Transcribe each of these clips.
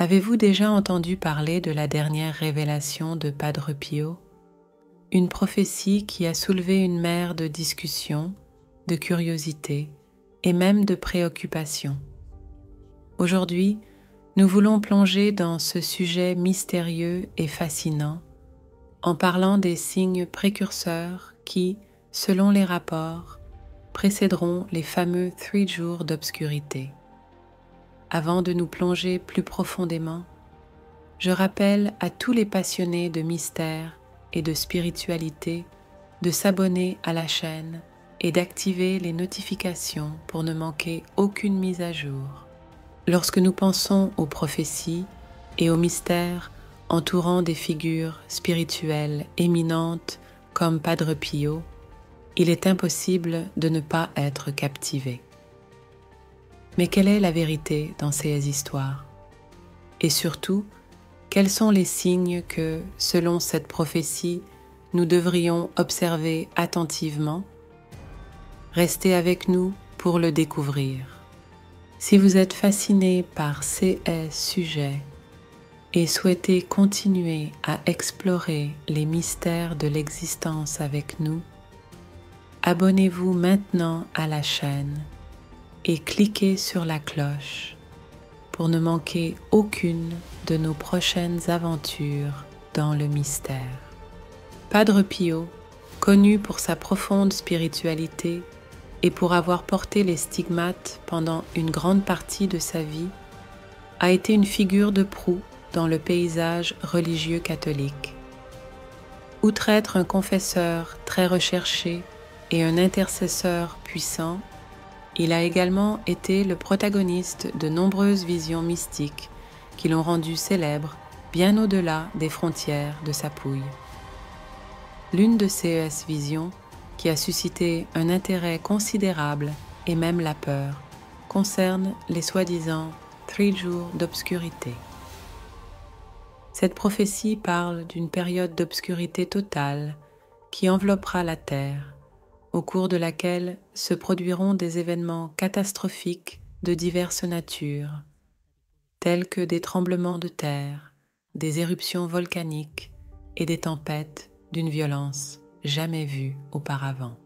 Avez-vous déjà entendu parler de la dernière révélation de Padre Pio? Une prophétie qui a soulevé une mer de discussions, de curiosité et même de préoccupations. Aujourd'hui, nous voulons plonger dans ce sujet mystérieux et fascinant en parlant des signes précurseurs qui, selon les rapports, précéderont les fameux 3 jours d'obscurité. Avant de nous plonger plus profondément, je rappelle à tous les passionnés de mystère et de spiritualité de s'abonner à la chaîne et d'activer les notifications pour ne manquer aucune mise à jour. Lorsque nous pensons aux prophéties et aux mystères entourant des figures spirituelles éminentes comme Padre Pio, il est impossible de ne pas être captivé. Mais quelle est la vérité dans ces histoires? Et surtout, quels sont les signes que, selon cette prophétie, nous devrions observer attentivement? Restez avec nous pour le découvrir. Si vous êtes fasciné par ces sujets et souhaitez continuer à explorer les mystères de l'existence avec nous, abonnez-vous maintenant à la chaîne et cliquez sur la cloche pour ne manquer aucune de nos prochaines aventures dans le mystère. Padre Pio, connu pour sa profonde spiritualité et pour avoir porté les stigmates pendant une grande partie de sa vie, a été une figure de proue dans le paysage religieux catholique. Outre être un confesseur très recherché et un intercesseur puissant, il a également été le protagoniste de nombreuses visions mystiques qui l'ont rendu célèbre bien au-delà des frontières de sa pouille. L'une de ces visions, qui a suscité un intérêt considérable et même la peur, concerne les soi-disant 3 jours d'obscurité. Cette prophétie parle d'une période d'obscurité totale qui enveloppera la Terre, au cours de laquelle se produiront des événements catastrophiques de diverses natures, tels que des tremblements de terre, des éruptions volcaniques et des tempêtes d'une violence jamais vue auparavant.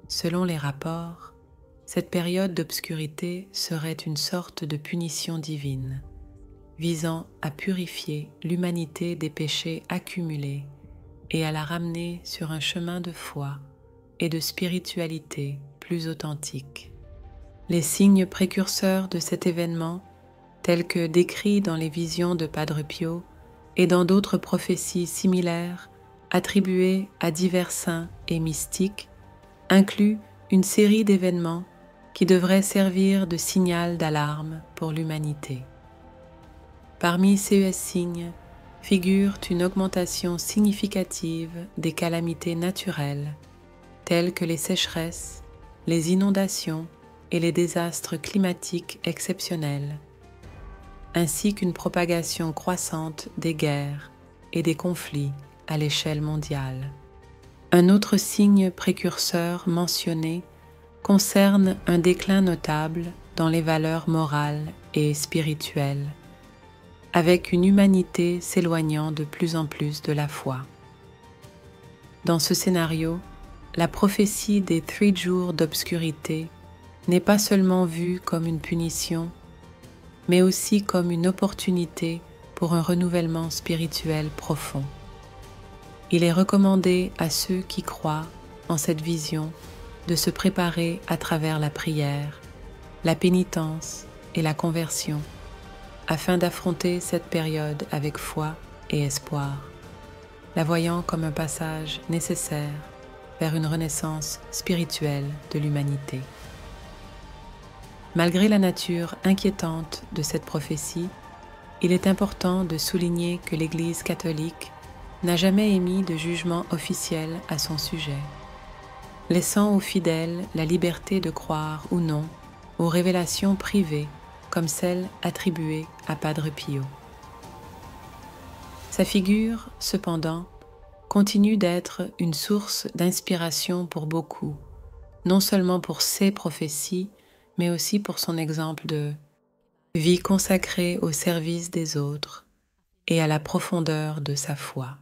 Selon les rapports, cette période d'obscurité serait une sorte de punition divine, visant à purifier l'humanité des péchés accumulés et à la ramener sur un chemin de foi et de spiritualité plus authentique. Les signes précurseurs de cet événement, tels que décrits dans les visions de Padre Pio et dans d'autres prophéties similaires attribuées à divers saints et mystiques, incluent une série d'événements qui devraient servir de signal d'alarme pour l'humanité. Parmi ces signes figurent une augmentation significative des calamités naturelles, telles que les sécheresses, les inondations et les désastres climatiques exceptionnels, ainsi qu'une propagation croissante des guerres et des conflits à l'échelle mondiale. Un autre signe précurseur mentionné concerne un déclin notable dans les valeurs morales et spirituelles, avec une humanité s'éloignant de plus en plus de la foi. Dans ce scénario, la prophétie des 3 jours d'obscurité n'est pas seulement vue comme une punition, mais aussi comme une opportunité pour un renouvellement spirituel profond. Il est recommandé à ceux qui croient en cette vision de se préparer à travers la prière, la pénitence et la conversion, afin d'affronter cette période avec foi et espoir, la voyant comme un passage nécessaire vers une renaissance spirituelle de l'humanité. Malgré la nature inquiétante de cette prophétie, il est important de souligner que l'Église catholique n'a jamais émis de jugement officiel à son sujet, laissant aux fidèles la liberté de croire ou non aux révélations privées comme celles attribuées à Padre Pio. Sa figure, cependant, continue d'être une source d'inspiration pour beaucoup, non seulement pour ses prophéties, mais aussi pour son exemple de vie consacrée au service des autres et à la profondeur de sa foi.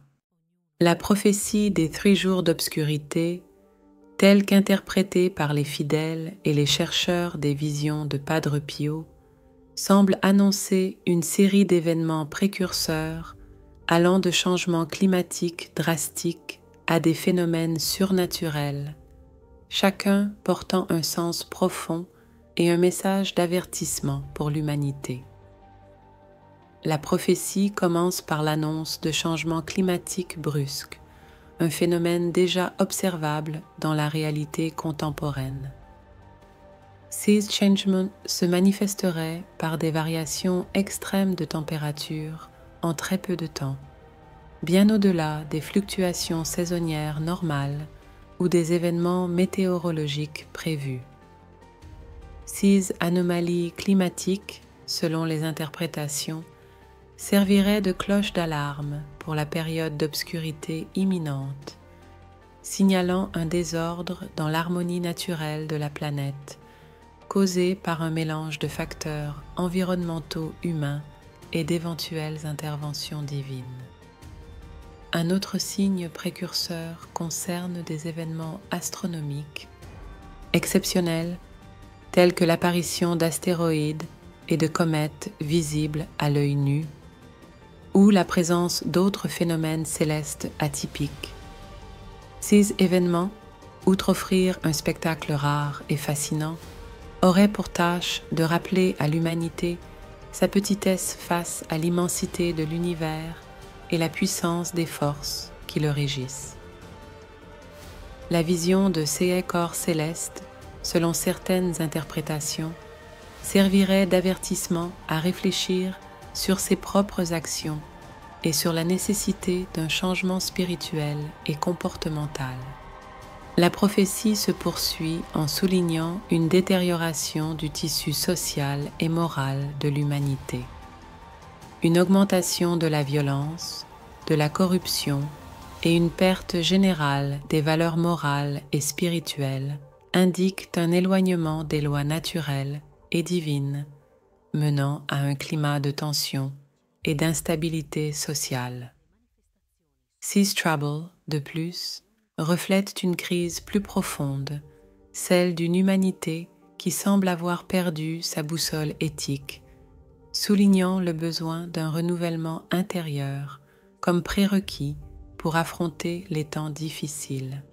La prophétie des 3 jours d'obscurité, telle qu'interprétée par les fidèles et les chercheurs des visions de Padre Pio, semble annoncer une série d'événements précurseurs allant de changements climatiques drastiques à des phénomènes surnaturels, chacun portant un sens profond et un message d'avertissement pour l'humanité. La prophétie commence par l'annonce de changements climatiques brusques, un phénomène déjà observable dans la réalité contemporaine. Ces changements se manifesteraient par des variations extrêmes de température en très peu de temps, bien au-delà des fluctuations saisonnières normales ou des événements météorologiques prévus. Ces anomalies climatiques, selon les interprétations, serviraient de cloche d'alarme pour la période d'obscurité imminente, signalant un désordre dans l'harmonie naturelle de la planète, causé par un mélange de facteurs environnementaux humains et d'éventuelles interventions divines. Un autre signe précurseur concerne des événements astronomiques exceptionnels tels que l'apparition d'astéroïdes et de comètes visibles à l'œil nu, ou la présence d'autres phénomènes célestes atypiques. Ces événements, outre offrir un spectacle rare et fascinant, auraient pour tâche de rappeler à l'humanité sa petitesse face à l'immensité de l'univers et la puissance des forces qui le régissent. La vision de ces corps célestes, selon certaines interprétations, servirait d'avertissement à réfléchir sur ses propres actions et sur la nécessité d'un changement spirituel et comportemental. La prophétie se poursuit en soulignant une détérioration du tissu social et moral de l'humanité, une augmentation de la violence, de la corruption et une perte générale des valeurs morales et spirituelles indiquent un éloignement des lois naturelles et divines, menant à un climat de tension et d'instabilité sociale. Seas Trouble, de plus, reflète une crise plus profonde, celle d'une humanité qui semble avoir perdu sa boussole éthique, soulignant le besoin d'un renouvellement intérieur comme prérequis pour affronter les temps difficiles.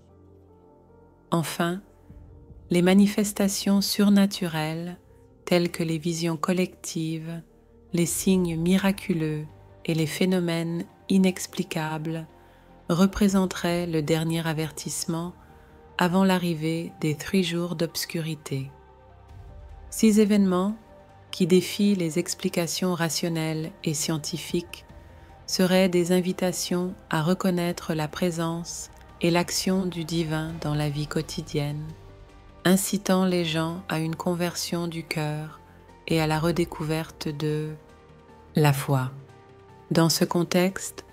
Enfin, les manifestations surnaturelles, telles que les visions collectives, les signes miraculeux et les phénomènes inexplicables, représenteraient le dernier avertissement avant l'arrivée des 3 jours d'obscurité. Ces événements, qui défient les explications rationnelles et scientifiques, seraient des invitations à reconnaître la présence et l'action du divin dans la vie quotidienne, incitant les gens à une conversion du cœur et à la redécouverte de la foi. Dans ce contexte,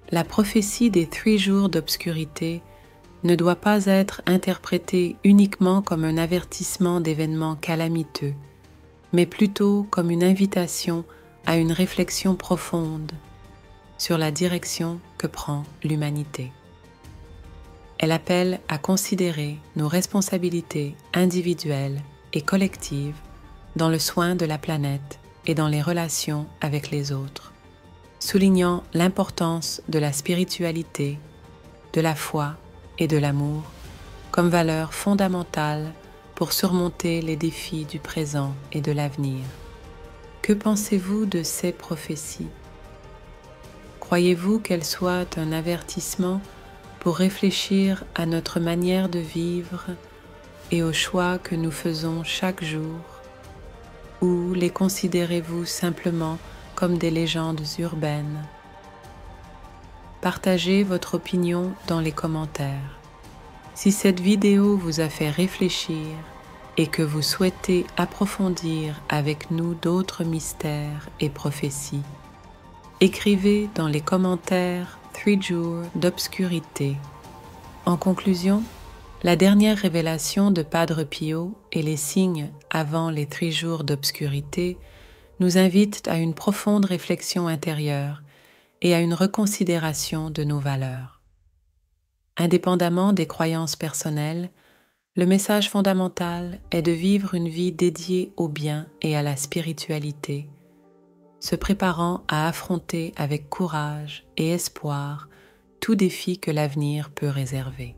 la prophétie des 3 jours d'obscurité ne doit pas être interprétée uniquement comme un avertissement d'événements calamiteux, mais plutôt comme une invitation à une réflexion profonde sur la direction que prend l'humanité. Elle appelle à considérer nos responsabilités individuelles et collectives dans le soin de la planète et dans les relations avec les autres, soulignant l'importance de la spiritualité, de la foi et de l'amour comme valeurs fondamentales pour surmonter les défis du présent et de l'avenir. Que pensez-vous de ces prophéties? Croyez-vous qu'elles soient un avertissement pour réfléchir à notre manière de vivre et aux choix que nous faisons chaque jour, ou les considérez-vous simplement comme des légendes urbaines? Partagez votre opinion dans les commentaires. Si cette vidéo vous a fait réfléchir et que vous souhaitez approfondir avec nous d'autres mystères et prophéties, écrivez dans les commentaires 3 jours d'obscurité. En conclusion, la dernière révélation de Padre Pio et les signes avant les 3 jours d'obscurité nous invite à une profonde réflexion intérieure et à une reconsidération de nos valeurs. Indépendamment des croyances personnelles, le message fondamental est de vivre une vie dédiée au bien et à la spiritualité, se préparant à affronter avec courage et espoir tout défi que l'avenir peut réserver.